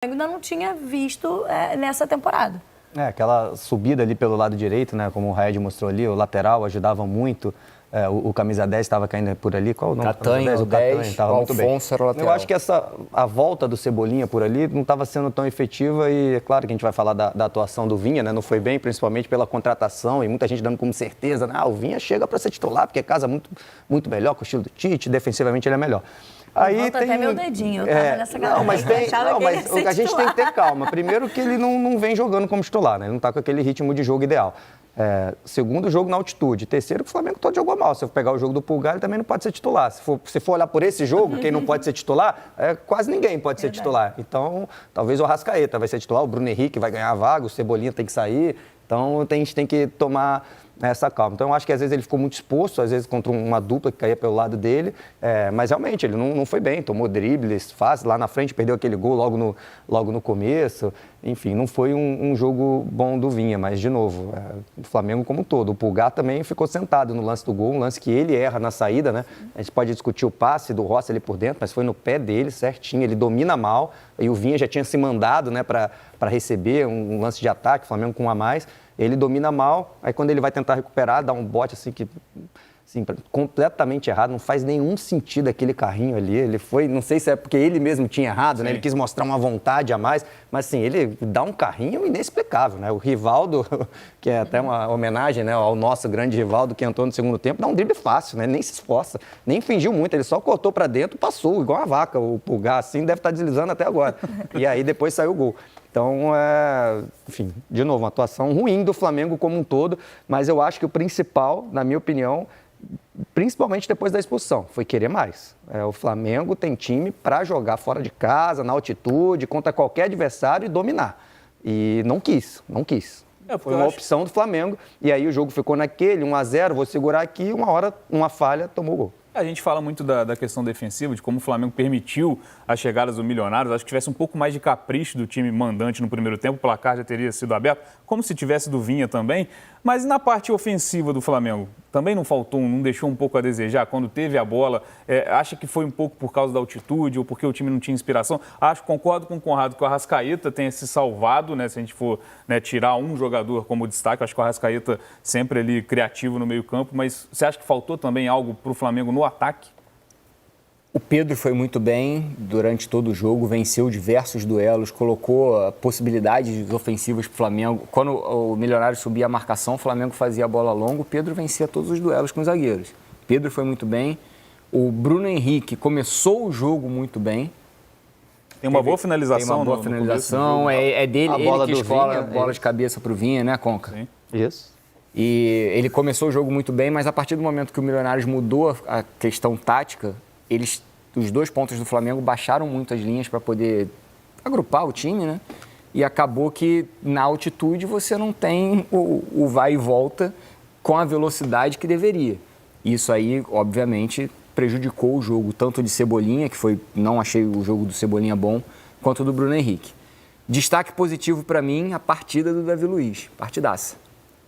ainda não tinha visto nessa temporada. Aquela subida ali pelo lado direito, né, como o Raed mostrou ali, o lateral ajudava muito. O camisa 10 estava caindo por ali. Qual o nome? Catanho, o 10, estava muito bem. Alfonso era o lateral. Eu acho que a volta do Cebolinha por ali não estava sendo tão efetiva e é claro que a gente vai falar da atuação do Vinha, né? Não foi bem, principalmente pela contratação e muita gente dando como certeza, né? O Vinha chega para ser titular porque casa muito, muito melhor com o estilo do Tite, defensivamente ele é melhor. Aí tem... até meu dedinho, eu tava nessa galera. Mas a gente tem que ter calma. Primeiro que ele não vem jogando como titular, né? Ele não está com aquele ritmo de jogo ideal. Segundo, jogo na altitude. Terceiro, que o Flamengo todo jogou mal. Se eu pegar o jogo do Pulgar, ele também não pode ser titular. Se for olhar por esse jogo, quem não pode ser titular, quase ninguém pode ser titular. Então, talvez o Arrascaeta vai ser titular, o Bruno Henrique vai ganhar a vaga, o Cebolinha tem que sair. Então, a gente tem que tomar essa calma. Então, eu acho que às vezes ele ficou muito exposto, às vezes contra uma dupla que caía pelo lado dele, mas realmente ele não foi bem, tomou dribles fácil, lá na frente perdeu aquele gol logo no começo. Enfim, não foi um jogo bom do Vinha, mas, de novo, o Flamengo como um todo. O Pulgar também ficou sentado no lance do gol, um lance que ele erra na saída, né? A gente pode discutir o passe do Rossi ali por dentro, mas foi no pé dele, certinho, ele domina mal, e o Vinha já tinha se mandado, né, para receber um lance de ataque, o Flamengo com um a mais. Ele domina mal, aí quando ele vai tentar recuperar, dá um bote assim que... Assim, completamente errado, não faz nenhum sentido aquele carrinho ali. Ele foi, não sei se é porque ele mesmo tinha errado, né? Ele quis mostrar uma vontade a mais, mas assim, ele dá um carrinho inexplicável, né? O Rivaldo, que é até uma homenagem, né, ao nosso grande Rivaldo que entrou no segundo tempo, dá um drible fácil, né? Nem se esforça, nem fingiu muito, ele só cortou para dentro, passou, igual uma vaca. O Pulgar assim deve estar deslizando até agora. E aí depois saiu o gol. Então, enfim, de novo, uma atuação ruim do Flamengo como um todo, mas eu acho que o principal, na minha opinião, principalmente depois da expulsão, foi querer mais. O Flamengo tem time para jogar fora de casa, na altitude, contra qualquer adversário e dominar. E não quis. Foi uma opção do Flamengo, e aí o jogo ficou naquele 1-0, vou segurar aqui, uma hora, uma falha, tomou o gol. A gente fala muito da questão defensiva, de como o Flamengo permitiu as chegadas do Milionários. Acho que tivesse um pouco mais de capricho do time mandante no primeiro tempo, o placar já teria sido aberto, como se tivesse do Vinha também. Mas na parte ofensiva do Flamengo, também não faltou, não deixou um pouco a desejar quando teve a bola? Acha que foi um pouco por causa da altitude ou porque o time não tinha inspiração? Concordo com o Conrado que o Arrascaeta tenha se salvado, né? Se a gente for, né, tirar um jogador como destaque, acho que o Arrascaeta sempre ali criativo no meio-campo, mas você acha que faltou também algo para o Flamengo no ataque? O Pedro foi muito bem durante todo o jogo, venceu diversos duelos, colocou possibilidades ofensivas para o Flamengo. Quando o Milionário subia a marcação, o Flamengo fazia a bola longa, o Pedro vencia todos os duelos com os zagueiros. O Pedro foi muito bem. O Bruno Henrique começou o jogo muito bem. Tem uma boa finalização. Tem uma boa finalização, é dele, ele que escola a bola de cabeça para o Vinha, né, Conca? Sim. Isso. E ele começou o jogo muito bem, mas a partir do momento que o Milionários mudou a questão tática, os dois pontos do Flamengo baixaram muito as linhas para poder agrupar o time, né? E acabou que na altitude você não tem o vai e volta com a velocidade que deveria. Isso aí, obviamente, prejudicou o jogo, tanto de Cebolinha, não achei o jogo do Cebolinha bom, quanto do Bruno Henrique. Destaque positivo para mim, a partida do Davi Luiz, partidaça.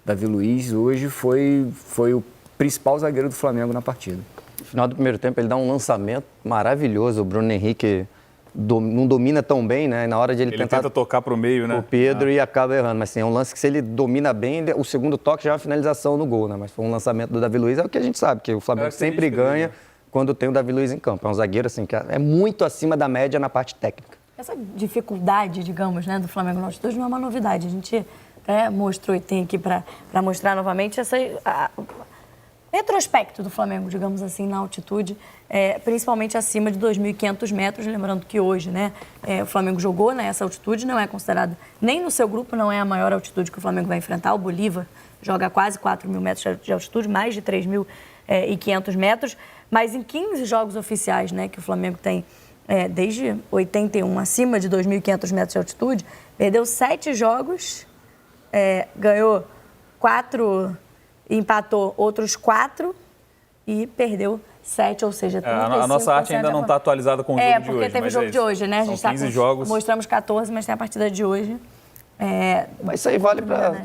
Davi Luiz hoje foi o principal zagueiro do Flamengo na partida. No final do primeiro tempo, ele dá um lançamento maravilhoso. O Bruno Henrique não domina tão bem, né? Na hora de ele tenta tocar para o meio, né? O Pedro e acaba errando. Mas assim, é um lance que, se ele domina bem, o segundo toque já é uma finalização no gol, né? Mas foi um lançamento do Davi Luiz, é o que a gente sabe, que o Flamengo sempre ganha quando tem o Davi Luiz em campo. É um zagueiro assim, que é muito acima da média na parte técnica. Essa dificuldade, digamos, né, do Flamengo na altitude não é uma novidade. A gente mostrou e tem aqui para mostrar novamente retrospecto do Flamengo, digamos assim, na altitude, principalmente acima de 2.500 metros, lembrando que hoje, né, o Flamengo jogou nessa altitude, não é considerado, nem no seu grupo, não é a maior altitude que o Flamengo vai enfrentar. O Bolívar joga a quase 4.000 metros de altitude, mais de 3.500 metros, mas em 15 jogos oficiais, né, que o Flamengo tem desde 81, acima de 2.500 metros de altitude, perdeu 7 jogos, ganhou 4... empatou outros 4 e perdeu 7, ou seja, 35%. A nossa arte ainda não está atualizada com o jogo de hoje. Porque teve o jogo de hoje, né? São a gente 15 jogos. Mostramos 14, mas tem a partida de hoje. Mas isso aí vale para...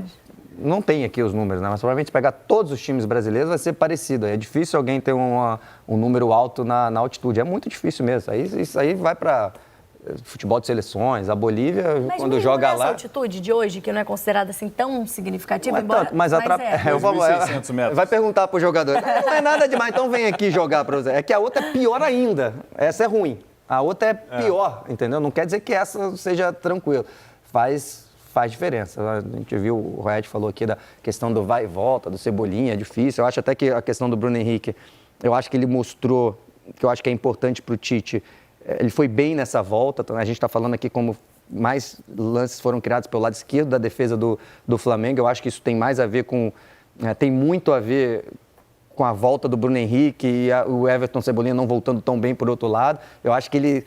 Não tem aqui os números, né? Mas provavelmente pegar todos os times brasileiros vai ser parecido. É difícil alguém ter um número alto na altitude. É muito difícil mesmo. Isso aí vai para futebol de seleções. A Bolívia, Mas quando mesmo joga nessa lá... altitude de hoje, que não é considerada assim tão significativa, Não é embora... tanto, mas é. eu vou- 2.600 metros. Vai perguntar pro jogador. Não é nada demais, então vem aqui jogar para você. É que a outra é pior ainda. Essa é ruim. A outra é pior, entendeu? Não quer dizer que essa seja tranquila. Faz diferença. A gente viu, o Red falou aqui da questão do vai e volta, do Cebolinha, é difícil. Eu acho até que a questão do Bruno Henrique, eu acho que ele mostrou, que eu acho que é importante para o Tite, ele foi bem nessa volta. A gente está falando aqui como mais lances foram criados pelo lado esquerdo da defesa do Flamengo. Eu acho que isso tem mais a ver com... tem muito a ver com a volta do Bruno Henrique e o Everton Cebolinha não voltando tão bem por outro lado. Eu acho que ele...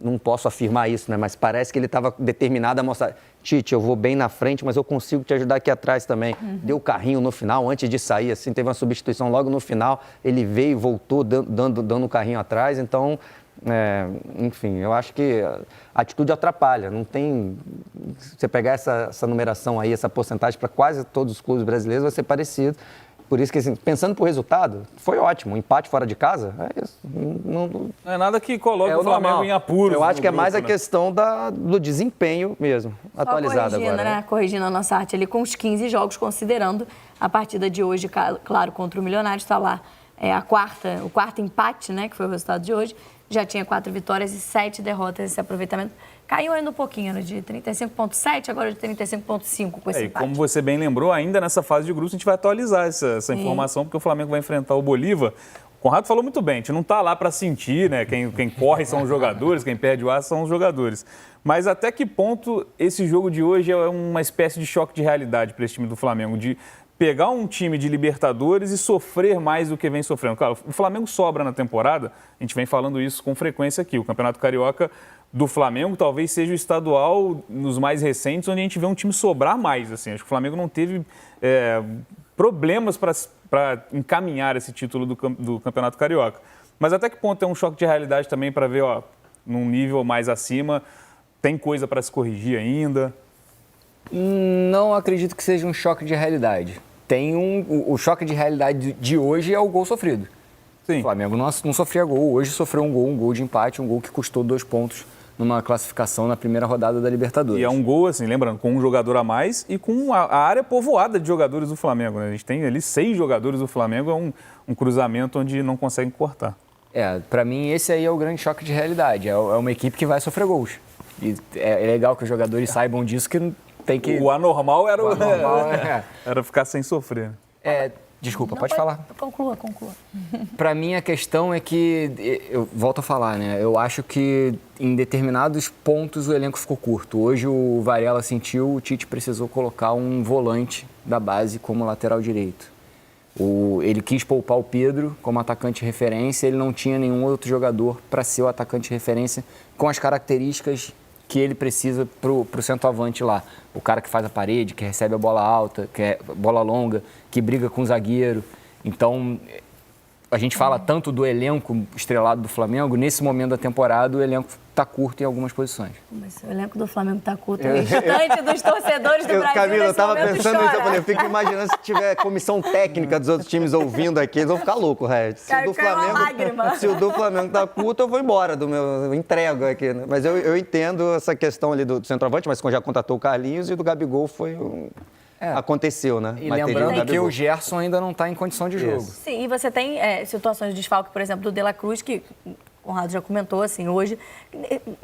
Não posso afirmar isso, né? Mas parece que ele estava determinado a mostrar: Tite, eu vou bem na frente, mas eu consigo te ajudar aqui atrás também. Deu o carrinho no final, antes de sair, assim, teve uma substituição logo no final. Ele veio e voltou dando o carrinho atrás. Então, enfim, eu acho que a atitude atrapalha. Não tem... Você pegar essa numeração aí, essa porcentagem para quase todos os clubes brasileiros vai ser parecido. Por isso que, assim, pensando pro resultado, foi ótimo. Um empate fora de casa, é isso. Não é nada que coloque o Flamengo normal. em apuros. Eu acho que é grupo, mais a né? questão do desempenho mesmo, atualizado agora. Né? Corrigindo a nossa arte ali, com os 15 jogos, considerando a partida de hoje, claro, contra o Milionários, está lá o quarto empate, né, que foi o resultado de hoje. Já tinha 4 vitórias e 7 derrotas. Esse aproveitamento caiu ainda um pouquinho, né, de 35,7, agora de 35,5 com esse empate. Como você bem lembrou, ainda nessa fase de grupos a gente vai atualizar essa informação, porque o Flamengo vai enfrentar o Bolívar. O Conrado falou muito bem, a gente não está lá para sentir, né? Quem corre são os jogadores, quem perde o ar são os jogadores. Mas até que ponto esse jogo de hoje é uma espécie de choque de realidade para esse time do Flamengo, de pegar um time de Libertadores e sofrer mais do que vem sofrendo? Claro, o Flamengo sobra na temporada, a gente vem falando isso com frequência aqui. O Campeonato Carioca do Flamengo talvez seja o estadual nos mais recentes, onde a gente vê um time sobrar mais. Assim. Acho que o Flamengo não teve problemas para encaminhar esse título do Campeonato Carioca. Mas até que ponto é um choque de realidade também para ver, num nível mais acima, tem coisa para se corrigir ainda? Não acredito que seja um choque de realidade. O choque de realidade de hoje é o gol sofrido. Sim. O Flamengo não sofria gol. Hoje sofreu um gol de empate, um gol que custou 2 pontos numa classificação na primeira rodada da Libertadores. E é um gol, assim, lembrando, com um jogador a mais e com a área povoada de jogadores do Flamengo, né? A gente tem ali 6 jogadores do Flamengo, é um cruzamento onde não conseguem cortar. Para mim esse aí é o grande choque de realidade. É uma equipe que vai sofrer gols. E é legal que os jogadores saibam disso, que tem que... O anormal era ficar sem sofrer. Desculpa, pode falar. Conclua. Para mim, a questão é que, eu volto a falar, né? Eu acho que em determinados pontos o elenco ficou curto. Hoje o Varela sentiu, o Tite precisou colocar um volante da base como lateral direito. Ele quis poupar o Pedro como atacante de referência, ele não tinha nenhum outro jogador para ser o atacante de referência com as características que ele precisa para o centroavante lá. O cara que faz a parede, que recebe a bola alta, que é bola longa, que briga com o zagueiro. Então, a gente fala tanto do elenco estrelado do Flamengo, nesse momento da temporada o elenco está curto em algumas posições. Mas o elenco do Flamengo está curto. O restante dos torcedores do Brasil Camila, eu nesse estava momento pensando nisso, chora. eu fico imaginando se tiver comissão técnica dos outros times ouvindo aqui, eles vão ficar loucos, Red. Cai uma lágrima. Se o do Flamengo está curto, eu vou embora, eu entrego aqui. Né? Mas eu entendo essa questão ali do centroavante, mas já contratou o Carlinhos e do Gabigol aconteceu, né? E Mas lembrando que o Gerson ainda não está em condição de jogo. Sim, e você tem situações de desfalque, por exemplo, do De La Cruz, que o Conrado já comentou, assim, hoje.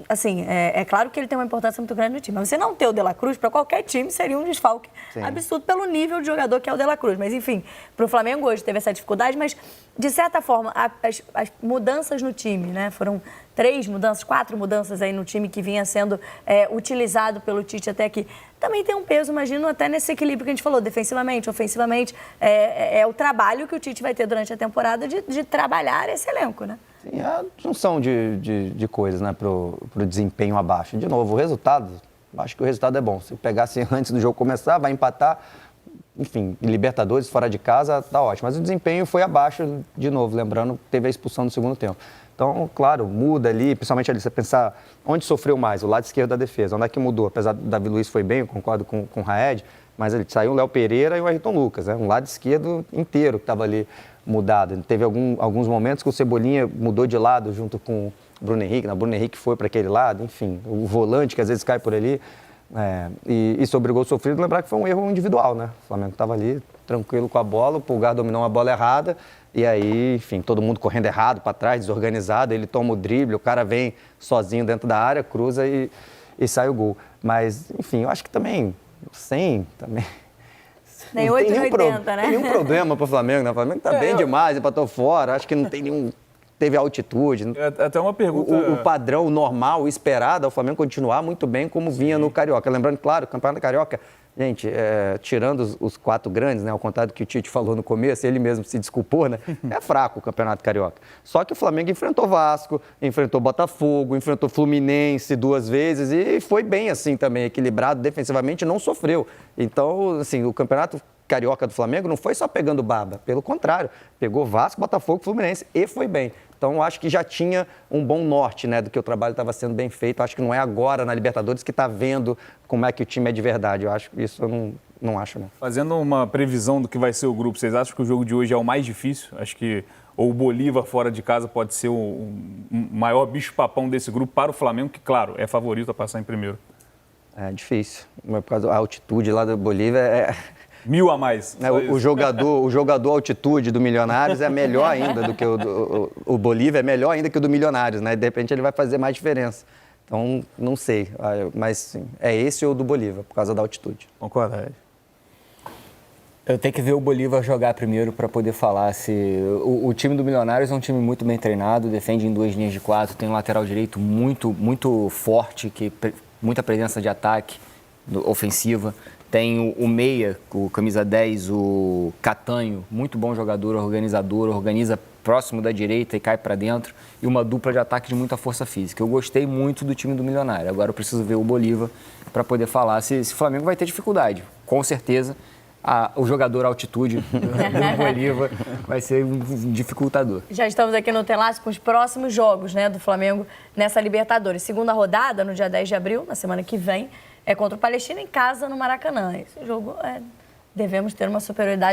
Assim, é claro que ele tem uma importância muito grande no time, mas você não ter o De La Cruz, para qualquer time, seria um desfalque absurdo pelo nível de jogador que é o De La Cruz. Mas, enfim, para o Flamengo hoje teve essa dificuldade, mas, de certa forma, as mudanças no time, né? Foram 4 mudanças aí no time que vinha sendo utilizado pelo Tite até aqui. Também tem um peso, imagino, até nesse equilíbrio que a gente falou, defensivamente, ofensivamente. É o trabalho que o Tite vai ter durante a temporada de trabalhar esse elenco, né? Sim, a junção de coisas, né, pro desempenho abaixo. De novo, o resultado, acho que o resultado é bom. Se pegasse antes do jogo começar, vai empatar. Enfim, Libertadores, fora de casa, tá ótimo. Mas o desempenho foi abaixo, de novo, lembrando, teve a expulsão no segundo tempo. Então, claro, muda ali, principalmente ali, você pensar onde sofreu mais, o lado esquerdo da defesa, onde é que mudou. Apesar do Davi Luiz foi bem, eu concordo com o Raed, mas ele saiu o Léo Pereira e o Ayrton Lucas, né? Um lado esquerdo inteiro que estava ali mudado. Teve alguns momentos que o Cebolinha mudou de lado junto com Bruno Henrique foi para aquele lado, enfim, o volante que às vezes cai por ali. E sobre o gol sofrido, lembrar que foi um erro individual, né? O Flamengo estava ali tranquilo com a bola, o Pulgar dominou uma bola errada, e aí, enfim, todo mundo correndo errado para trás, desorganizado, ele toma o drible, o cara vem sozinho dentro da área, cruza e sai o gol. Mas, enfim, eu acho que também, sem também... Nem 8 nem 80, né? Não tem nenhum problema para o Flamengo, né? O Flamengo está bem demais, empatou fora, acho que não tem nenhum... Teve altitude. Até uma pergunta... O padrão, o normal, o esperado é o Flamengo continuar muito bem como vinha no Carioca. Lembrando, claro, o Campeonato Carioca, gente, tirando os 4 grandes, né, ao contrário do que o Tite falou no começo, ele mesmo se desculpou, né, é fraco o Campeonato Carioca. Só que o Flamengo enfrentou Vasco, enfrentou Botafogo, enfrentou Fluminense 2 vezes e foi bem assim também, equilibrado, defensivamente não sofreu. Então, assim, o Campeonato Carioca do Flamengo não foi só pegando baba, pelo contrário, pegou Vasco, Botafogo, Fluminense e foi bem. Então, acho que já tinha um bom norte, né, do que o trabalho estava sendo bem feito. Acho que não é agora na Libertadores que está vendo como é que o time é de verdade. Eu acho que isso eu não acho, não. Fazendo uma previsão do que vai ser o grupo, vocês acham que o jogo de hoje é o mais difícil? Acho que ou o Bolívar fora de casa pode ser o maior bicho-papão desse grupo para o Flamengo, que, claro, é favorito a passar em primeiro. É difícil. Por causa da altitude lá do Bolívia 1000 a mais. O jogador altitude do Milionários é melhor ainda do que o Bolívia, é melhor ainda que o do Milionários, né? De repente ele vai fazer mais diferença. Então, não sei, mas sim, é esse ou o do Bolívia, por causa da altitude. Concordo. Eu tenho que ver o Bolívar jogar primeiro para poder falar se... O time do Milionários é um time muito bem treinado, defende em 2 linhas de 4, tem um lateral direito muito forte, muita presença de ataque, ofensiva. Tem o meia, o camisa 10, o Catanho, muito bom jogador, organizador, organiza próximo da direita e cai para dentro. E uma dupla de ataque de muita força física. Eu gostei muito do time do Milionário. Agora eu preciso ver o Bolívar para poder falar se o Flamengo vai ter dificuldade. Com certeza, o jogador altitude do Bolívar vai ser um dificultador. Já estamos aqui no Telácio com os próximos jogos, né, do Flamengo nessa Libertadores. Segunda rodada, no dia 10 de abril, na semana que vem, é contra o Palestina em casa, no Maracanã. Esse jogo, devemos ter uma superioridade